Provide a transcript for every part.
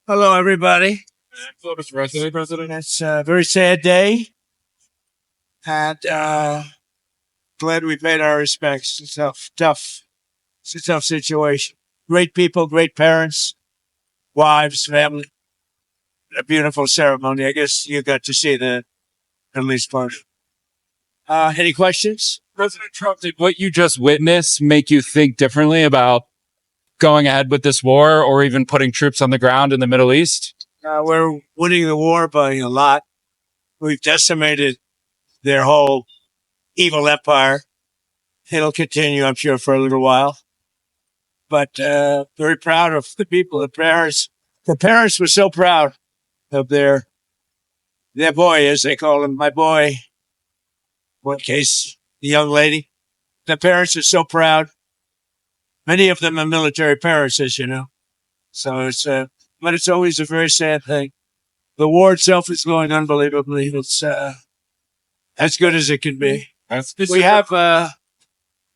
Hello, everybody. Hello, Mr. President. It's a very sad day. And glad we paid our respects. It's a tough situation. Great people, great parents, wives, family. A beautiful ceremony. I guess you got to see the at least part. Any questions? President Trump, did what you just witnessed make you think differently about going ahead with this war or even putting troops on the ground in the Middle East? We're winning the war by a lot. We've decimated their whole evil empire. It'll continue, I'm sure, for a little while. But very proud of the people, the parents. The parents were so proud of their boy, as they call him, my boy. One case, the young lady. The parents are so proud. Many of them are military parents, as you know. So but it's always a very sad thing. The war itself is going unbelievably. It's as good as it can be. We have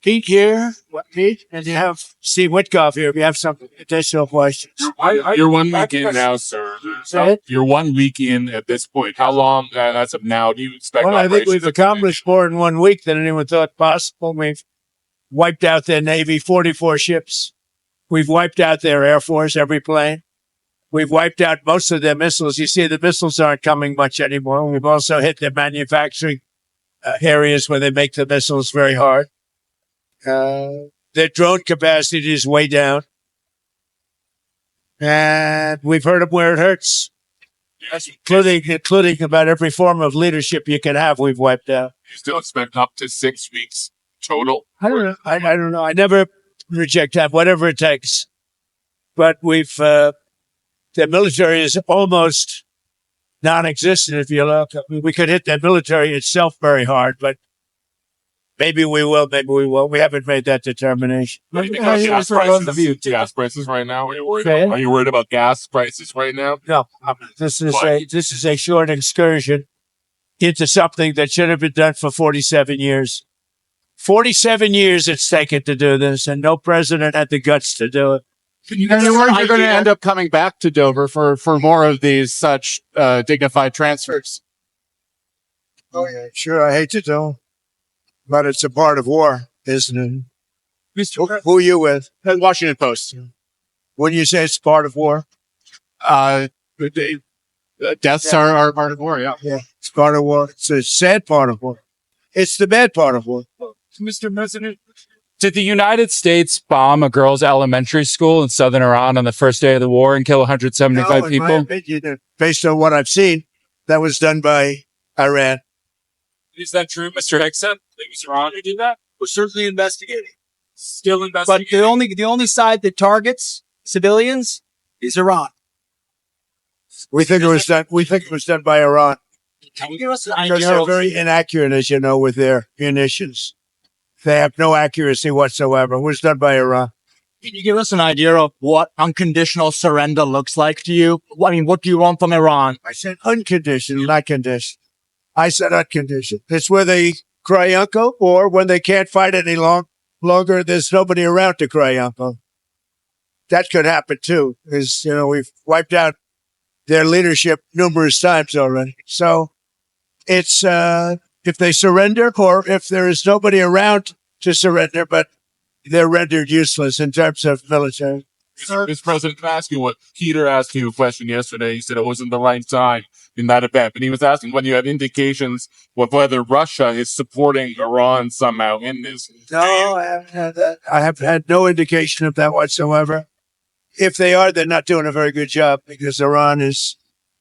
Pete here, Pete, and you have Steve Witkoff here if you have some additional questions. You're 1 week in now, sir. You're 1 week in at this point. How long, as of now, do you expect? Well, I think we've accomplished more in 1 week than anyone thought possible. We've wiped out their Navy, 44 ships. We've wiped out their Air Force, every plane. We've wiped out most of their missiles. You see, the missiles aren't coming much anymore. We've also hit their manufacturing areas where they make the missiles very hard. Their drone capacity is way down. And we've hurt them where it hurts. Including about every form of leadership you can have, we've wiped out. You still expect up to 6 weeks total? I don't know. I don't know. I never reject that, whatever it takes. But their military is almost non-existent, if you look. I mean, we could hit their military itself very hard, but maybe we will, maybe we won't. We haven't made that determination. Gas prices right now. Are you worried about gas prices right now? No. This is a short excursion into something that should have been done for 47 years. 47 years it's taken to do this, and no president had the guts to do it. You're going to end up coming back to Dover for more of these such dignified transfers. Oh, yeah, sure. I hate to do, but it's a part of war, isn't it? Who are you with? Washington Post. When you say it's part of war? Deaths are part of war, yeah. Yeah, it's part of war. It's a sad part of war. It's the bad part of war. Mr. President, did the United States bomb a girls' elementary school in southern Iran on the first day of the war and kill 175 people? In my opinion, based on what I've seen, that was done by Iran. Is that true, Mr. Hickson? It was Iran who did that? We're certainly investigating. Still investigating. But the only side that targets civilians is Iran. We think it was done. We think it was done by Iran. Can you give us an Because they're very inaccurate, as you know, with their munitions. They have no accuracy whatsoever. It was done by Iran. Can you give us an idea of what unconditional surrender looks like to you? I mean, what do you want from Iran? I said unconditional, not conditional. I said unconditional. It's where they cry uncle, or when they can't fight any longer, there's nobody around to cry uncle. That could happen too, because, you know, we've wiped out their leadership numerous times already. So it's, if they surrender, or if there is nobody around to surrender, but they're rendered useless in terms of military. Mr. President, can I ask you what Peter asked you a question yesterday? He said it wasn't the right time in that event, but he was asking whether you have indications of whether Russia is supporting Iran somehow in this. No, I haven't had that. I have had no indication of that whatsoever. If they are, they're not doing a very good job, because Iran is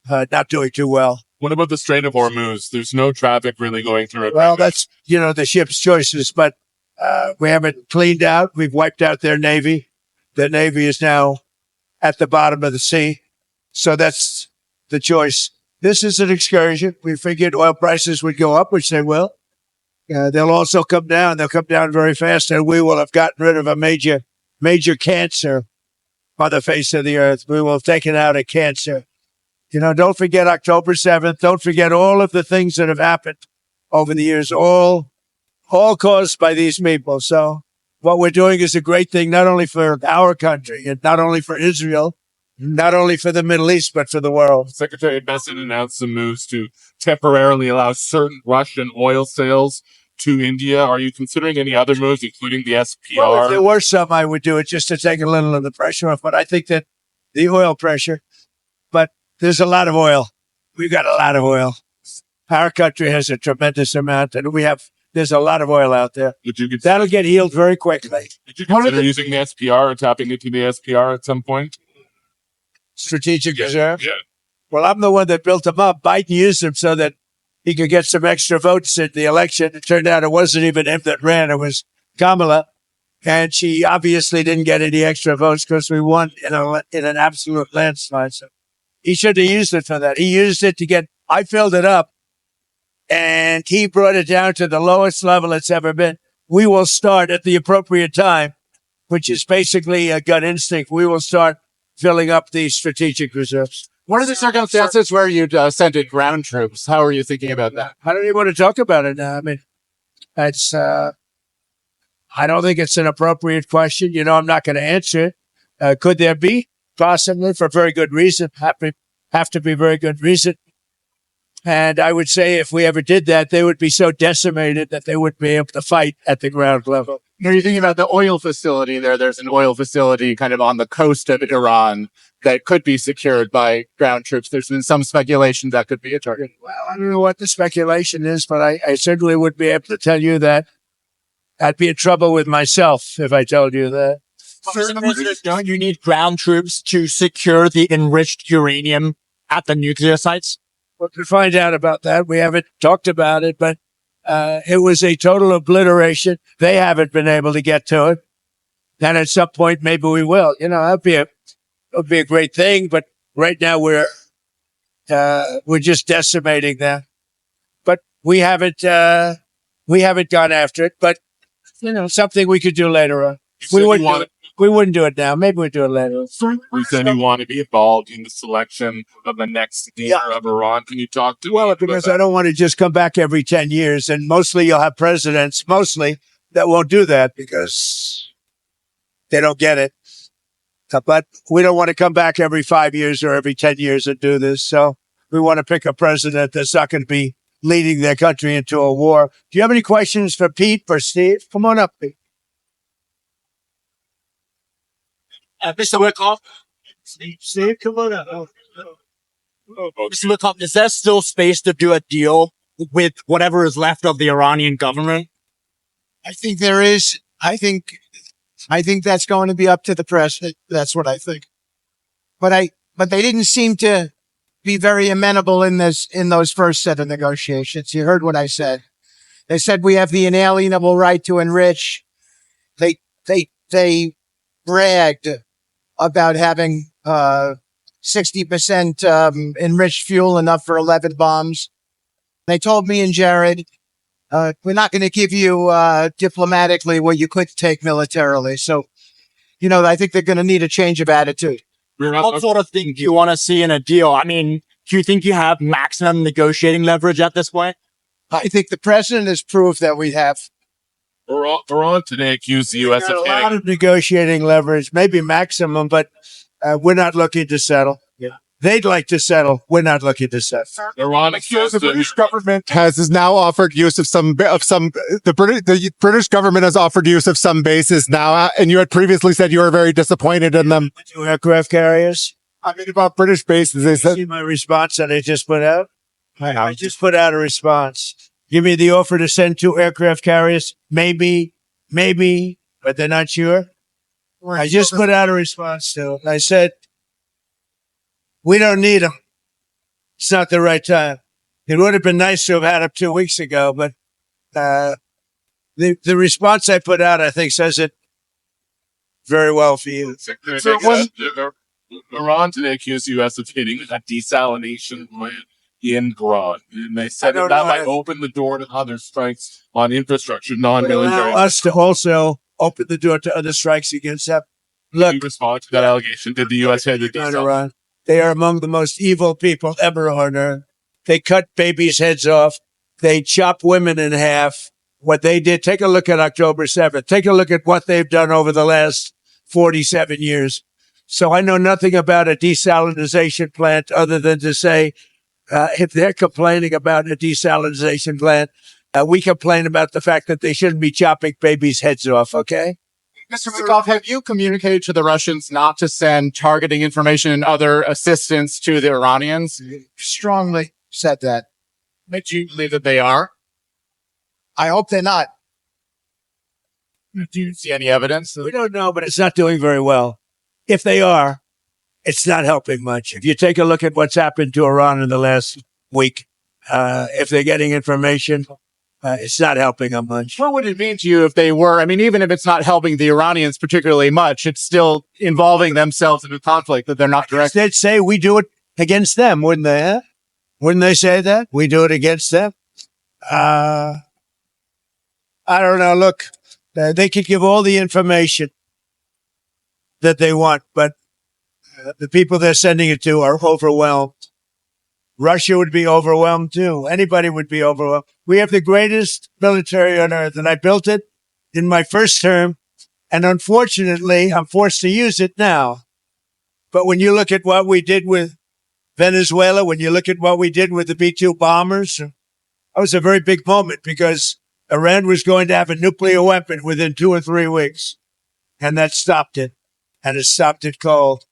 not doing too well. What about the Strait of Hormuz? There's no traffic really going through it. Well, that's, you know, the ship's choices, but we haven't cleaned out. We've wiped out their Navy. The Navy is now at the bottom of the sea. So that's the choice. This is an excursion. We figured oil prices would go up, which they will. They'll also come down. They'll come down very fast, and we will have gotten rid of a major cancer on the face of the earth. We will have taken out a cancer. You know, don't forget October 7th. Don't forget all of the things that have happened over the years, all caused by these people. So what we're doing is a great thing, not only for our country and not only for Israel, not only for the Middle East, but for the world. Secretary Bessent announced some moves to temporarily allow certain Russian oil sales to India. Are you considering any other moves, including the SPR? Well, if there were some, I would do it just to take a little of the pressure off. But I think that the oil pressure, but there's a lot of oil. We've got a lot of oil. Our country has a tremendous amount, and there's a lot of oil out there. That'll get healed very quickly. Did you consider using the SPR or tapping into the SPR at some point? Strategic reserve? Yeah. Well, I'm the one that built them up. Biden used them so that he could get some extra votes in the election. It turned out it wasn't even him that ran. It was Kamala. And she obviously didn't get any extra votes because we won in an absolute landslide. So he should have used it for that. He used it I filled it up and he brought it down to the lowest level it's ever been. We will start at the appropriate time, which is basically a gut instinct. We will start filling up the strategic reserves. What are the circumstances where you'd send in ground troops? How are you thinking about that? I don't even want to talk about it now. I mean, it's, I don't think it's an appropriate question. I'm not going to answer it. Could there be? Possibly, for very good reason. Have to be very good reason. And I would say if we ever did that, they would be so decimated that they wouldn't be able to fight at the ground level. Are you thinking about the oil facility there? There's an oil facility kind of on the coast of Iran that could be secured by ground troops. There's been some speculation that could be a target. Well, I don't know what the speculation is, but I certainly would be able to tell you that. I'd be in trouble with myself if I told you that. Don't you need ground troops to secure the enriched uranium at the nuclear sites? Well, to find out about that, we haven't talked about it, but it was a total obliteration. They haven't been able to get to it. And at some point, maybe we will. That'd be a great thing. But right now, we're just decimating that. But we haven't gone after it. But something we could do later on. We wouldn't do it now. Maybe we'd do it later. You said you want to be involved in the selection of the next leader of Iran. Can you talk to Well, because I don't want to just come back every 10 years. And mostly you'll have presidents, that won't do that because they don't get it. But we don't want to come back every 5 years or every 10 years and do this. So we want to pick a president that's not going to be leading their country into a war. Do you have any questions for Pete or Steve? Come on up, Pete. Mr. Wickoff, Steve, come on up. Mr. Wickoff, is there still space to do a deal with whatever is left of the Iranian government? I think there is. I think that's going to be up to the president. That's what I think. But they didn't seem to be very amenable in those first set of negotiations. You heard what I said. They said we have the inalienable right to enrich. They bragged about having 60% enriched fuel, enough for 11 bombs. They told me and Jared, we're not going to give you diplomatically what you could take militarily. So, I think they're going to need a change of attitude. What sort of thing do you want to see in a deal? I mean, do you think you have maximum negotiating leverage at this point? I think the president has proved that we have. Iran today accused the U.S. of a lot of negotiating leverage, maybe maximum, but we're not looking to settle. Yeah. They'd like to settle. We're not looking to settle. Iran accused The British government has now offered use of the British government has offered use of some bases now, and you had previously said you were very disappointed in them. Two aircraft carriers. I mean, about British bases, they said. See my response that I just put out? I just put out a response. Give me the offer to send 2 aircraft carriers. Maybe, but they're not sure. I just put out a response to it. I said, we don't need them. It's not the right time. It would have been nice to have had them 2 weeks ago, but the response I put out, I think, says it very well for you. Iran today accused the U.S. of hitting a desalination plant in Iran. And they said that might open the door to other strikes on infrastructure, non-military. Us to also open the door to other strikes against them. Look, in response to that allegation, did the U.S. hit the desalination? They are among the most evil people ever on earth. They cut babies' heads off. They chop women in half. What they did, take a look at October 7th. Take a look at what they've done over the last 47 years. So I know nothing about a desalinization plant other than to say, if they're complaining about a desalinization plant, we complain about the fact that they shouldn't be chopping babies' heads off, okay? Mr. Mikov, have you communicated to the Russians not to send targeting information and other assistance to the Iranians? Strongly said that. Do you believe that they are? I hope they're not. Do you see any evidence? We don't know, but it's not doing very well. If they are, it's not helping much. If you take a look at what's happened to Iran in the last week, if they're getting information, it's not helping them much. What would it mean to you if they were? I mean, even if it's not helping the Iranians particularly much, it's still involving themselves in a conflict that they're not directly. They'd say we do it against them, wouldn't they? Huh? Wouldn't they say that? We do it against them? I don't know. Look, they could give all the information that they want, but the people they're sending it to are overwhelmed. Russia would be overwhelmed too. Anybody would be overwhelmed. We have the greatest military on earth, and I built it in my first term. And unfortunately, I'm forced to use it now. But when you look at what we did with Venezuela, when you look at what we did with the B-2 bombers, that was a very big moment because Iran was going to have a nuclear weapon within 2 or 3 weeks. And that stopped it. And it stopped it cold.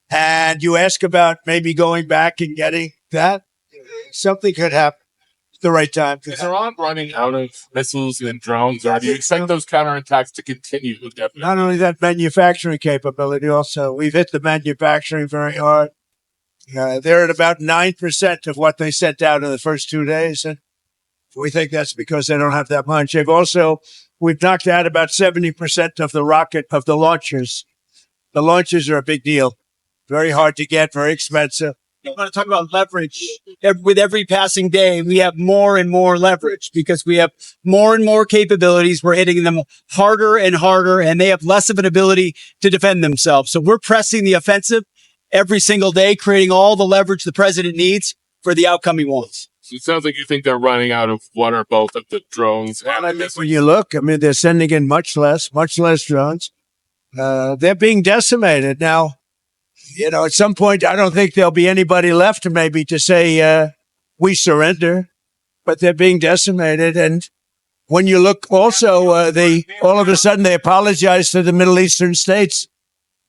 And you ask about maybe going back and getting that, something could happen at the right time. Is Iran running out of missiles and drones, or do you expect those counterattacks to continue? Definitely. Not only that, manufacturing capability also. We've hit the manufacturing very hard. They're at about 9% of what they sent out in the first 2 days. And we think that's because they don't have that much. We've knocked out about 70% of the launchers. The launchers are a big deal. Very hard to get, very expensive. I want to talk about leverage. With every passing day, we have more and more leverage because we have more and more capabilities. We're hitting them harder and harder, and they have less of an ability to defend themselves. So we're pressing the offensive every single day, creating all the leverage the president needs for the outcome he wants. So it sounds like you think they're running out of one or both of the drones. When you look, they're sending in much less drones. They're being decimated now. At some point, I don't think there'll be anybody left maybe to say, we surrender, but they're being decimated. And when you look also, all of a sudden they apologized to the Middle Eastern states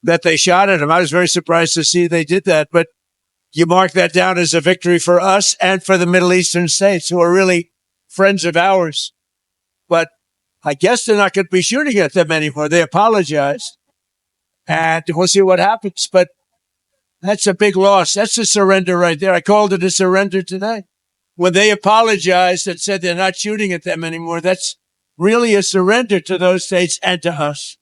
that they shot at them. I was very surprised to see they did that, but you mark that down as a victory for us and for the Middle Eastern states who are really friends of ours. But I guess they're not going to be shooting at them anymore. They apologized and we'll see what happens. But that's a big loss. That's a surrender right there. I called it a surrender today. When they apologized and said they're not shooting at them anymore, that's really a surrender to those states and to us.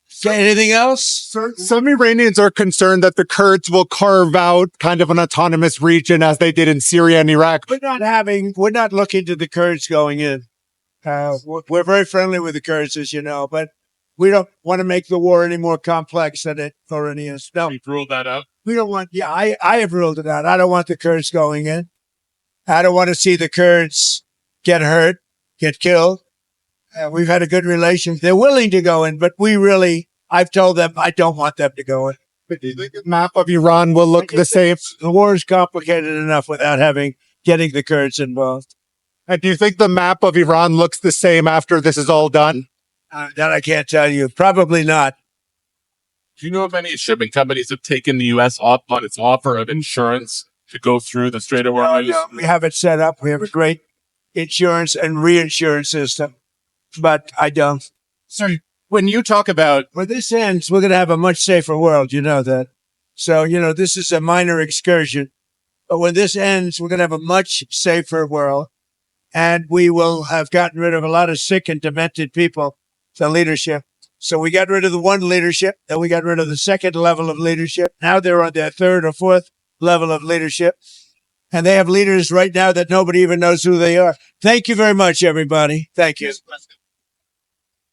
Say anything else? Some Iranians are concerned that the Kurds will carve out kind of an autonomous region as they did in Syria and Iraq. We're not looking to the Kurds going in. We're very friendly with the Kurds, as you know, but we don't want to make the war any more complex than it already is. No. You've ruled that out? We don't want, I have ruled it out. I don't want the Kurds going in. I don't want to see the Kurds get hurt, get killed. We've had a good relation. They're willing to go in, but I've told them I don't want them to go in. But do you think the map of Iran will look the same? The war is complicated enough without getting the Kurds involved. And do you think the map of Iran looks the same after this is all done? That I can't tell you. Probably not. Do you know if any shipping companies have taken the U.S. up on its offer of insurance to go through the Strait of Hormuz? No, we have it set up. We have a great insurance and reinsurance system, but I don't. So when you talk about... When this ends, we're going to have a much safer world. You know that. So, this is a minor excursion. But when this ends, we're going to have a much safer world. And we will have gotten rid of a lot of sick and demented people, the leadership. So we got rid of the one leadership, then we got rid of the second level of leadership. Now they're on their third or fourth level of leadership. And they have leaders right now that nobody even knows who they are. Thank you very much, everybody. Thank you.